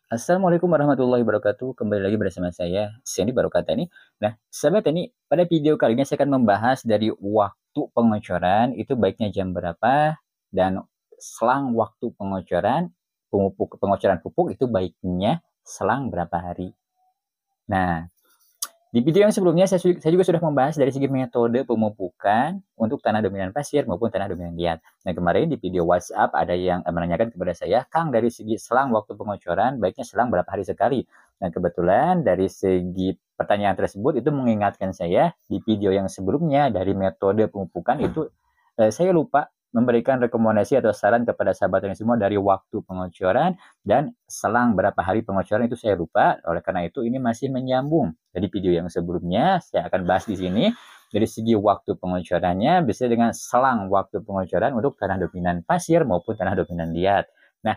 Assalamualaikum warahmatullahi wabarakatuh. Kembali lagi bersama saya, Sandy Barokata ini. Nah, sahabat ini, pada video kali ini saya akan membahas dari waktu pengocoran, itu baiknya jam berapa, dan selang waktu pengocoran, pengocoran pupuk itu baiknya selang berapa hari. Nah, di video yang sebelumnya saya juga sudah membahas dari segi metode pemupukan untuk tanah dominan pasir maupun tanah dominan liat. Nah, kemarin di video WhatsApp ada yang menanyakan kepada saya, Kang, dari segi selang waktu pengocoran baiknya selang berapa hari sekali? Nah, kebetulan dari segi pertanyaan tersebut itu mengingatkan saya di video yang sebelumnya dari metode pemupukan itu saya lupa memberikan rekomendasi atau saran kepada sahabat yang semua dari waktu pengocoran dan selang berapa hari pengocoran itu saya lupa. Oleh karena itu ini masih menyambung dari video yang sebelumnya. Saya akan bahas di sini dari segi waktu pengocorannya bisa dengan selang waktu pengocoran untuk tanah dominan pasir maupun tanah dominan liat. Nah,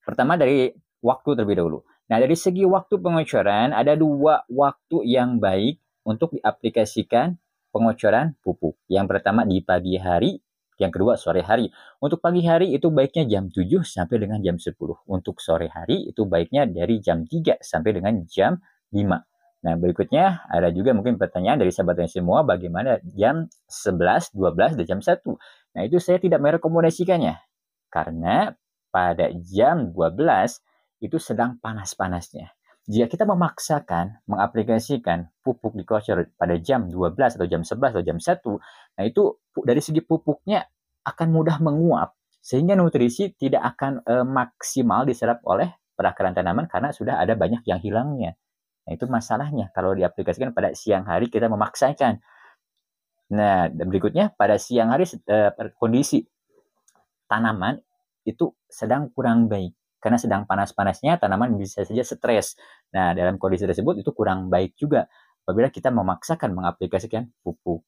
pertama dari waktu terlebih dahulu. Nah, dari segi waktu pengocoran ada dua waktu yang baik untuk diaplikasikan pengocoran pupuk. Yang pertama di pagi hari, yang kedua sore hari. Untuk pagi hari itu baiknya jam 7 sampai dengan jam 10. Untuk sore hari itu baiknya dari jam 3 sampai dengan jam 5. Nah, berikutnya ada juga mungkin pertanyaan dari sahabat yang semua, bagaimana jam 11, 12, dan jam 1. Nah, itu saya tidak merekomendasikannya. Karena pada jam 12 itu sedang panas-panasnya. Jika kita memaksakan mengaplikasikan pupuk dikocor pada jam 12 atau jam 11 atau jam 1, nah itu dari segi pupuknya akan mudah menguap sehingga nutrisi tidak akan maksimal diserap oleh perakaran tanaman karena sudah ada banyak yang hilangnya. Nah, itu masalahnya kalau diaplikasikan pada siang hari kita memaksakan. Nah, dan berikutnya pada siang hari kondisi tanaman itu sedang kurang baik. Karena sedang panas-panasnya, tanaman bisa saja stres. Nah, dalam kondisi tersebut itu kurang baik juga apabila kita memaksakan mengaplikasikan pupuk.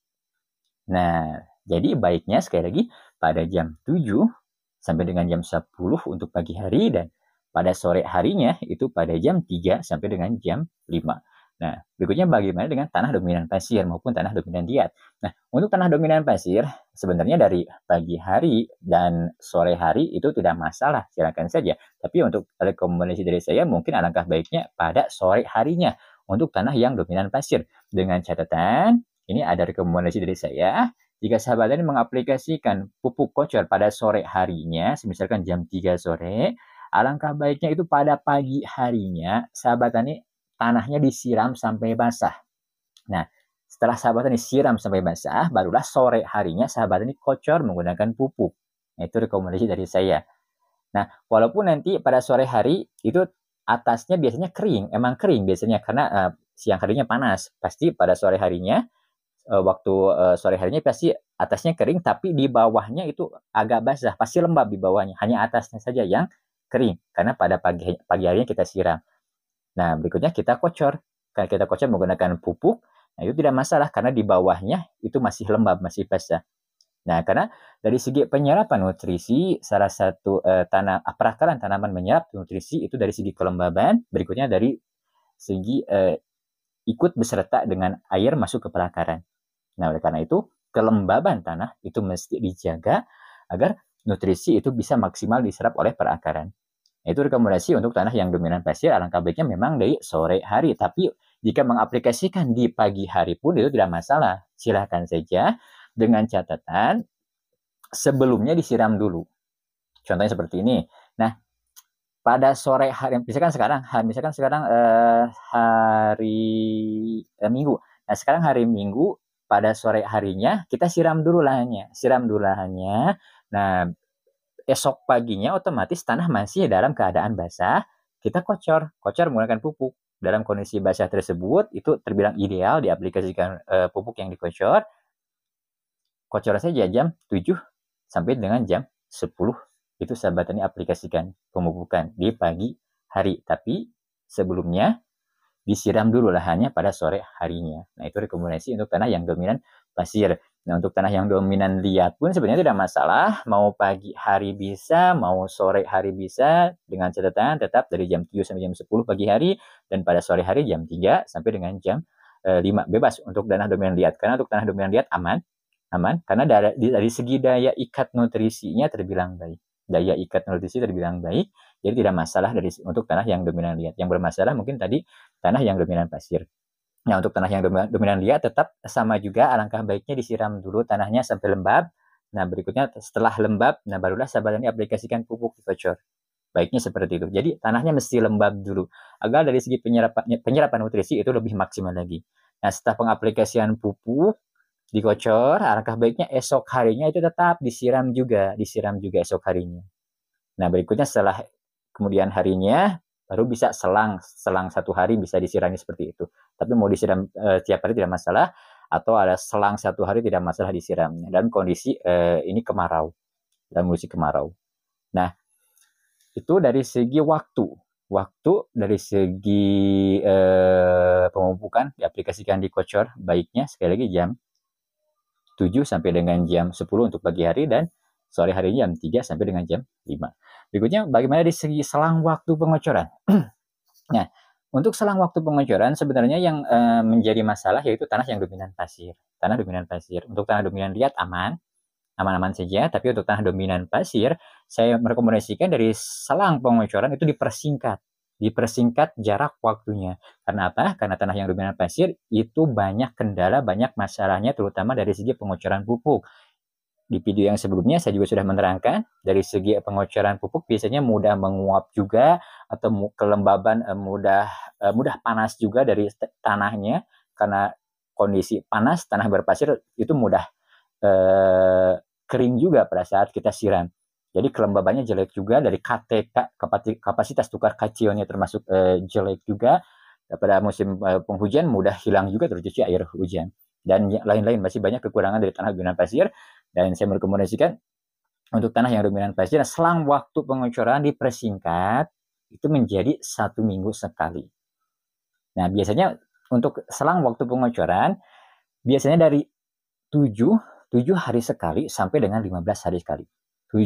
Nah, jadi baiknya sekali lagi pada jam 7 sampai dengan jam 10 untuk pagi hari dan pada sore harinya itu pada jam 3 sampai dengan jam 5. Nah, berikutnya bagaimana dengan tanah dominan pasir maupun tanah dominan liat. Nah, untuk tanah dominan pasir sebenarnya dari pagi hari dan sore hari itu tidak masalah, silakan saja. Tapi untuk rekomendasi dari saya mungkin alangkah baiknya pada sore harinya untuk tanah yang dominan pasir. Dengan catatan, ini ada rekomendasi dari saya, jika sahabat ini mengaplikasikan pupuk kocor pada sore harinya, misalkan jam 3 sore, alangkah baiknya itu pada pagi harinya sahabat ini tanahnya disiram sampai basah. Nah, setelah sahabat ini siram sampai basah, barulah sore harinya sahabat ini kocor menggunakan pupuk. Nah, itu rekomendasi dari saya. Nah, walaupun nanti pada sore hari itu atasnya biasanya kering, emang kering biasanya karena siang harinya panas. Pasti pada sore harinya, waktu sore harinya pasti atasnya kering, tapi di bawahnya itu agak basah, pasti lembab di bawahnya. Hanya atasnya saja yang kering, karena pada pagi harinya kita siram. Nah, berikutnya kita kocor. Karena kita kocor menggunakan pupuk, nah itu tidak masalah karena di bawahnya itu masih lembab, masih basah. Nah, karena dari segi penyerapan nutrisi, salah satu perakaran tanaman menyerap nutrisi itu dari segi kelembaban, berikutnya dari segi ikut beserta dengan air masuk ke perakaran. Nah, oleh karena itu, kelembaban tanah itu mesti dijaga agar nutrisi itu bisa maksimal diserap oleh perakaran. Itu rekomendasi untuk tanah yang dominan pasir, alangkah baiknya memang dari sore hari. Tapi jika mengaplikasikan di pagi hari pun itu tidak masalah. Silahkan saja dengan catatan sebelumnya disiram dulu. Contohnya seperti ini. Nah, pada sore hari, misalkan sekarang hari Minggu. Nah, sekarang hari Minggu pada sore harinya kita siram dulu lahannya. Nah, esok paginya otomatis tanah masih dalam keadaan basah, kita kocor menggunakan pupuk. Dalam kondisi basah tersebut itu terbilang ideal diaplikasikan pupuk yang dikocor. Kocor saja jam 7 sampai dengan jam 10 itu sahabat ini aplikasikan pemupukan di pagi hari. Tapi sebelumnya disiram dulu lahannya pada sore harinya. Nah, itu rekomendasi untuk tanah yang dominan pasir. Nah, untuk tanah yang dominan liat pun sebenarnya tidak masalah. Mau pagi hari bisa, mau sore hari bisa. Dengan catatan tetap dari jam 7 sampai jam 10 pagi hari. Dan pada sore hari jam 3 sampai dengan jam 5. Bebas untuk tanah dominan liat. Karena untuk tanah dominan liat aman. Karena dari segi daya ikat nutrisinya terbilang baik. Daya ikat nutrisi terbilang baik. Jadi tidak masalah untuk tanah yang dominan liat. Yang bermasalah mungkin tadi tanah yang dominan pasir. Nah, untuk tanah yang dominan liat tetap sama juga, alangkah baiknya disiram dulu tanahnya sampai lembab. Nah, berikutnya setelah lembab, nah barulah sahabat tani aplikasikan pupuk dikocor. Baiknya seperti itu. Jadi tanahnya mesti lembab dulu agar dari segi penyerapan nutrisi itu lebih maksimal lagi. Nah, setelah pengaplikasian pupuk dikocor, alangkah baiknya esok harinya itu tetap disiram juga esok harinya. Nah, berikutnya setelah kemudian harinya baru bisa selang 1 hari bisa disirami seperti itu. Tapi mau disiram tiap hari tidak masalah, atau ada selang 1 hari tidak masalah disiramnya dalam kondisi ini kemarau, dalam kondisi kemarau. Nah, itu dari segi waktu dari segi pemupukan diaplikasikan dikocor baiknya sekali lagi jam 7 sampai dengan jam 10 untuk pagi hari, dan sore harinya jam 3 sampai dengan jam 5. Berikutnya, bagaimana di segi selang waktu pengocoran? Nah, untuk selang waktu pengocoran sebenarnya yang menjadi masalah yaitu tanah yang dominan pasir. Tanah dominan pasir. Untuk tanah dominan liat aman-aman saja, tapi untuk tanah dominan pasir, saya merekomendasikan dari selang pengocoran itu dipersingkat jarak waktunya. Karena apa? Karena tanah yang dominan pasir itu banyak kendala, banyak masalahnya, terutama dari segi pengocoran pupuk. Di video yang sebelumnya saya juga sudah menerangkan dari segi pengocoran pupuk biasanya mudah menguap juga, atau kelembaban mudah panas juga dari tanahnya, karena kondisi panas tanah berpasir itu mudah kering juga pada saat kita siram. Jadi kelembabannya jelek juga, dari KTK kapasitas tukar kationnya termasuk jelek juga. Pada musim penghujan mudah hilang juga tercuci air hujan, dan lain-lain, masih banyak kekurangan dari tanah dominan pasir. Dan saya merekomendasikan untuk tanah yang dominan pasir, selang waktu pengocoran dipersingkat itu menjadi 1 minggu sekali. Nah, biasanya untuk selang waktu pengocoran biasanya dari 7 hari sekali sampai dengan 15 hari sekali.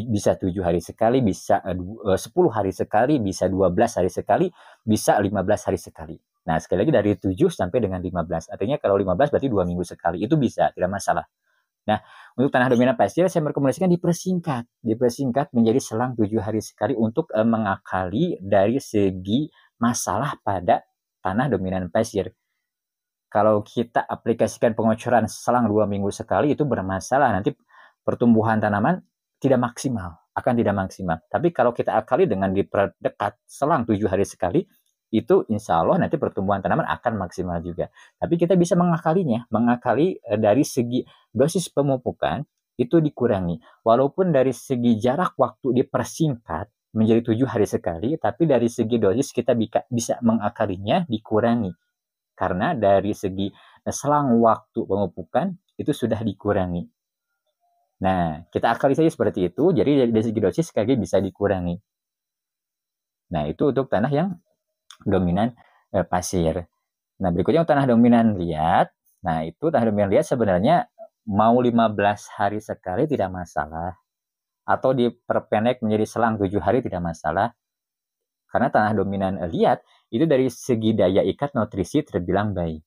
Bisa 7 hari sekali, bisa 10 hari sekali, bisa 12 hari sekali, bisa 15 hari sekali. Nah, sekali lagi dari 7 sampai dengan 15. Artinya kalau 15 berarti 2 minggu sekali. Itu bisa, tidak masalah. Nah, untuk tanah dominan pasir saya merekomendasikan dipersingkat menjadi selang 7 hari sekali untuk mengakali dari segi masalah pada tanah dominan pasir. Kalau kita aplikasikan pengocoran selang 2 minggu sekali itu bermasalah, nanti pertumbuhan tanaman akan tidak maksimal. Tapi kalau kita akali dengan diperdekat selang 7 hari sekali, itu insya Allah nanti pertumbuhan tanaman akan maksimal juga. Tapi kita bisa mengakali dari segi dosis pemupukan itu dikurangi. Walaupun dari segi jarak waktu dipersingkat menjadi 7 hari sekali, tapi dari segi dosis kita bisa mengakalinya dikurangi. Karena dari segi selang waktu pemupukan itu sudah dikurangi. Nah, kita akali saja seperti itu, jadi dari segi dosis sekali bisa dikurangi. Nah, itu untuk tanah yang dominan pasir. Nah, berikutnya tanah dominan liat. Nah, itu tanah dominan liat sebenarnya mau 15 hari sekali tidak masalah, atau diperpendek menjadi selang 7 hari tidak masalah. Karena tanah dominan liat itu dari segi daya ikat nutrisi terbilang baik.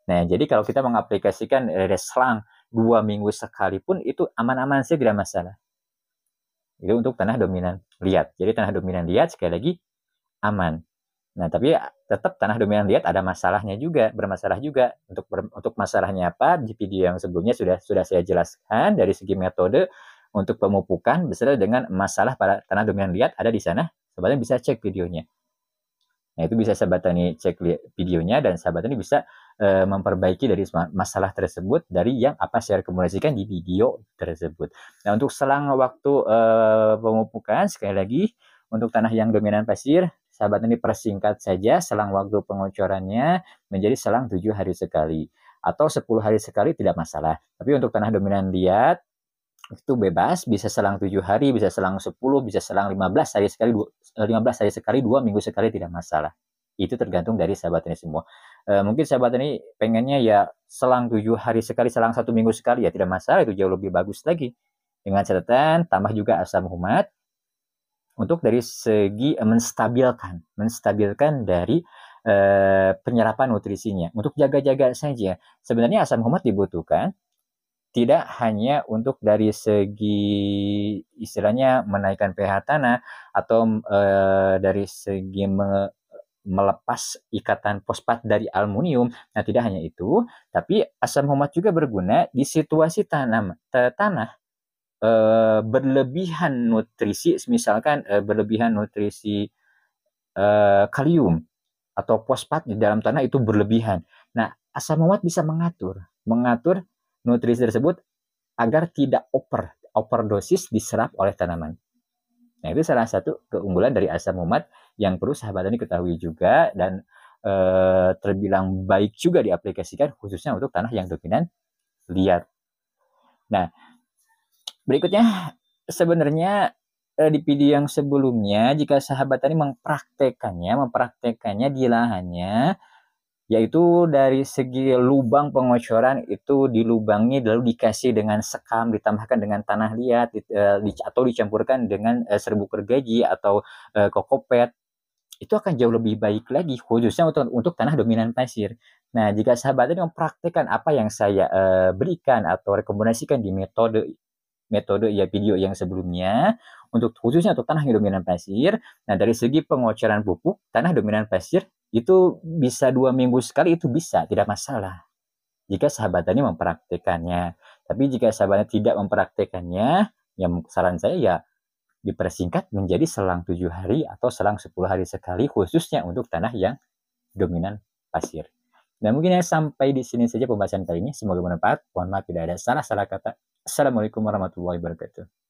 Nah, jadi kalau kita mengaplikasikan selang 2 minggu sekali pun itu aman-aman saja, tidak masalah. Itu untuk tanah dominan liat. Jadi tanah dominan liat sekali lagi aman. Nah, tapi tetap tanah dominan liat ada masalahnya juga, bermasalah juga. Untuk masalahnya apa? Di video yang sebelumnya sudah saya jelaskan dari segi metode untuk pemupukan beserta dengan masalah pada tanah dominan liat ada di sana. Sahabatnya bisa cek videonya. Nah, itu bisa sahabat tani cek videonya, dan sahabat tani bisa memperbaiki dari masalah tersebut dari yang apa saya rekomendasikan di video tersebut. Nah, untuk selang waktu pemupukan sekali lagi untuk tanah yang dominan pasir, sahabat ini persingkat saja selang waktu pengocorannya menjadi selang 7 hari sekali. Atau 10 hari sekali tidak masalah. Tapi untuk tanah dominan liat, itu bebas, bisa selang 7 hari, bisa selang 10, bisa selang 15 hari sekali, 15 hari sekali, 2 minggu sekali tidak masalah. Itu tergantung dari sahabat ini semua. Mungkin sahabat ini pengennya ya selang 7 hari sekali, selang 1 minggu sekali, ya tidak masalah, itu jauh lebih bagus lagi. Dengan catatan, tambah juga asam humat, untuk dari segi menstabilkan dari penyerapan nutrisinya. Untuk jaga-jaga saja, sebenarnya asam humat dibutuhkan tidak hanya untuk dari segi istilahnya menaikkan pH tanah atau dari segi melepas ikatan fosfat dari aluminium. Nah, tidak hanya itu, tapi asam humat juga berguna di situasi tanah berlebihan nutrisi, misalkan berlebihan nutrisi kalium atau fosfat di dalam tanah itu berlebihan. Nah, asam umat bisa mengatur nutrisi tersebut agar tidak overdosis diserap oleh tanaman. Nah, itu salah satu keunggulan dari asam umat yang perlu sahabat tani ketahui juga dan terbilang baik juga diaplikasikan khususnya untuk tanah yang dominan liat. Nah, berikutnya sebenarnya di video yang sebelumnya jika sahabat tani mempraktekannya di lahannya, yaitu dari segi lubang pengocoran itu dilubangi lalu dikasih dengan sekam ditambahkan dengan tanah liat atau dicampurkan dengan serbuk gergaji atau kokopet, itu akan jauh lebih baik lagi khususnya untuk tanah dominan pasir. Nah, jika sahabat tadi mempraktekkan apa yang saya berikan atau rekomendasikan di metode ya video yang sebelumnya untuk khususnya untuk tanah yang dominan pasir. Nah, dari segi pengocoran pupuk tanah dominan pasir itu bisa 2 minggu sekali, itu bisa, tidak masalah jika sahabat tani mempraktekannya. Tapi jika sahabatnya tidak mempraktekannya, ya saran saya ya dipersingkat menjadi selang 7 hari atau selang 10 hari sekali khususnya untuk tanah yang dominan pasir. Dan mungkin ya sampai di sini saja pembahasan kali ini. Semoga bermanfaat. Mohon maaf tidak ada salah-salah kata. Assalamualaikum warahmatullahi wabarakatuh.